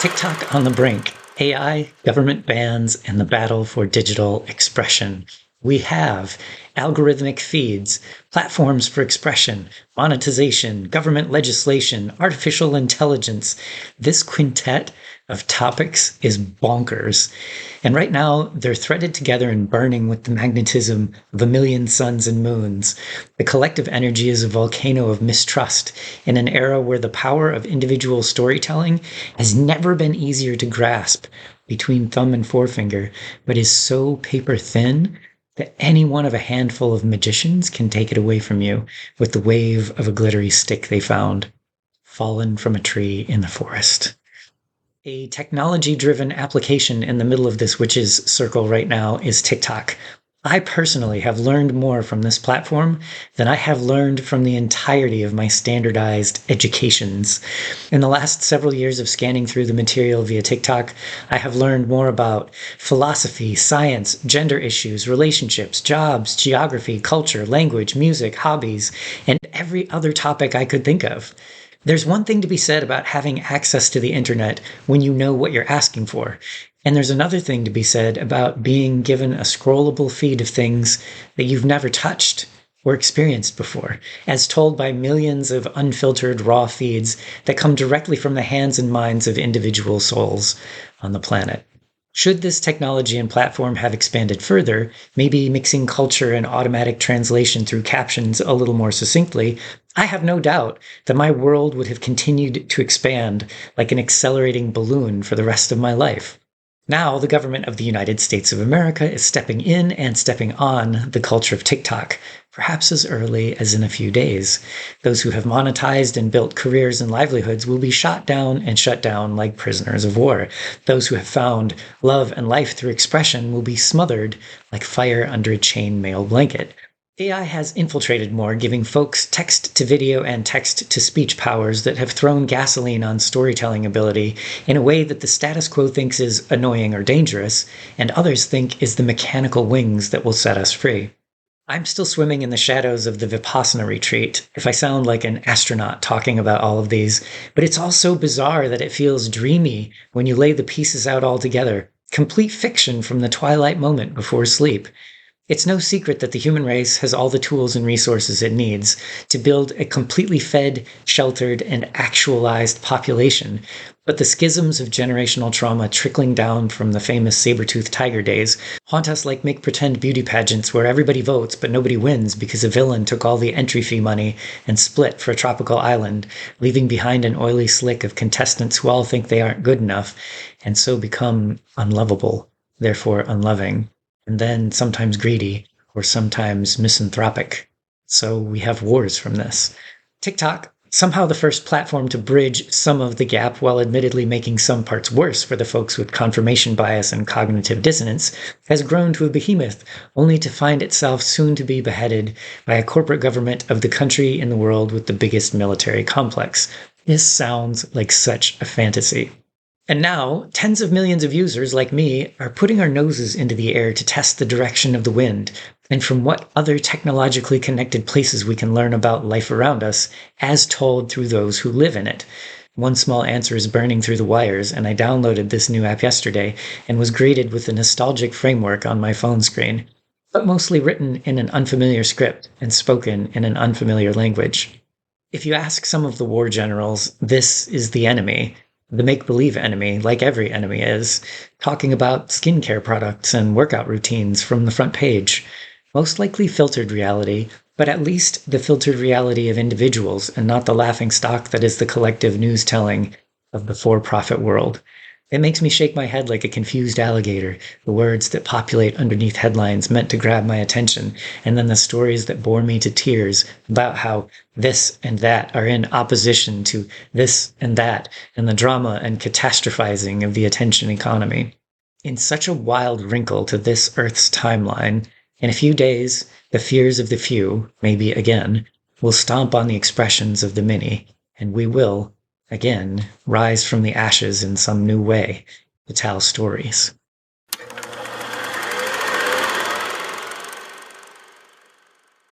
TikTok on the brink, AI, government bans, and the battle for digital expression. We have algorithmic feeds, platforms for expression, monetization, government legislation, artificial intelligence. This quintet of topics is bonkers. And right now, they're threaded together and burning with the magnetism of a million suns and moons. The collective energy is a volcano of mistrust in an era where the power of individual storytelling has never been easier to grasp between thumb and forefinger, but is so paper thin that any one of a handful of magicians can take it away from you with the wave of a glittery stick they found, fallen from a tree in the forest. A technology-driven application in the middle of this witch's circle right now is TikTok. I personally have learned more from this platform than I have learned from the entirety of my standardized educations. In the last several years of scanning through the material via TikTok, I have learned more about philosophy, science, gender issues, relationships, jobs, geography, culture, language, music, hobbies, and every other topic I could think of. There's one thing to be said about having access to the internet when you know what you're asking for. And there's another thing to be said about being given a scrollable feed of things that you've never touched or experienced before, as told by millions of unfiltered raw feeds that come directly from the hands and minds of individual souls on the planet. Should this technology and platform have expanded further, maybe mixing culture and automatic translation through captions a little more succinctly, I have no doubt that my world would have continued to expand like an accelerating balloon for the rest of my life. Now, the government of the United States of America is stepping in and stepping on the culture of TikTok, perhaps as early as in a few days. Those who have monetized and built careers and livelihoods will be shot down and shut down like prisoners of war. Those who have found love and life through expression will be smothered like fire under a chainmail blanket. AI has infiltrated more, giving folks text-to-video and text-to-speech powers that have thrown gasoline on storytelling ability in a way that the status quo thinks is annoying or dangerous, and others think is the mechanical wings that will set us free. I'm still swimming in the shadows of the Vipassana retreat, if I sound like an astronaut talking about all of these, but it's all so bizarre that it feels dreamy when you lay the pieces out all together, complete fiction from the twilight moment before sleep. It's no secret that the human race has all the tools and resources it needs to build a completely fed, sheltered, and actualized population, but the schisms of generational trauma trickling down from the famous saber-toothed tiger days haunt us like make-pretend beauty pageants where everybody votes but nobody wins because a villain took all the entry fee money and split for a tropical island, leaving behind an oily slick of contestants who all think they aren't good enough and so become unlovable, therefore unloving. And then sometimes greedy, or sometimes misanthropic. So we have wars from this. TikTok, somehow the first platform to bridge some of the gap while admittedly making some parts worse for the folks with confirmation bias and cognitive dissonance, has grown to a behemoth, only to find itself soon to be beheaded by a corporate government of the country in the world with the biggest military complex. This sounds like such a fantasy. And now, tens of millions of users like me are putting our noses into the air to test the direction of the wind, and from what other technologically connected places we can learn about life around us, as told through those who live in it. One small answer is burning through the wires, and I downloaded this new app yesterday and was greeted with a nostalgic framework on my phone screen, but mostly written in an unfamiliar script and spoken in an unfamiliar language. If you ask some of the war generals, this is the enemy. The make-believe enemy, like every enemy is, talking about skincare products and workout routines from the front page. Most likely filtered reality, but at least the filtered reality of individuals and not the laughingstock that is the collective news-telling of the for-profit world. It makes me shake my head like a confused alligator, the words that populate underneath headlines meant to grab my attention, and then the stories that bore me to tears about how this and that are in opposition to this and that, and the drama and catastrophizing of the attention economy. In such a wild wrinkle to this Earth's timeline, in a few days, the fears of the few, maybe again, will stomp on the expressions of the many, and we will, again, rise from the ashes in some new way to tell stories.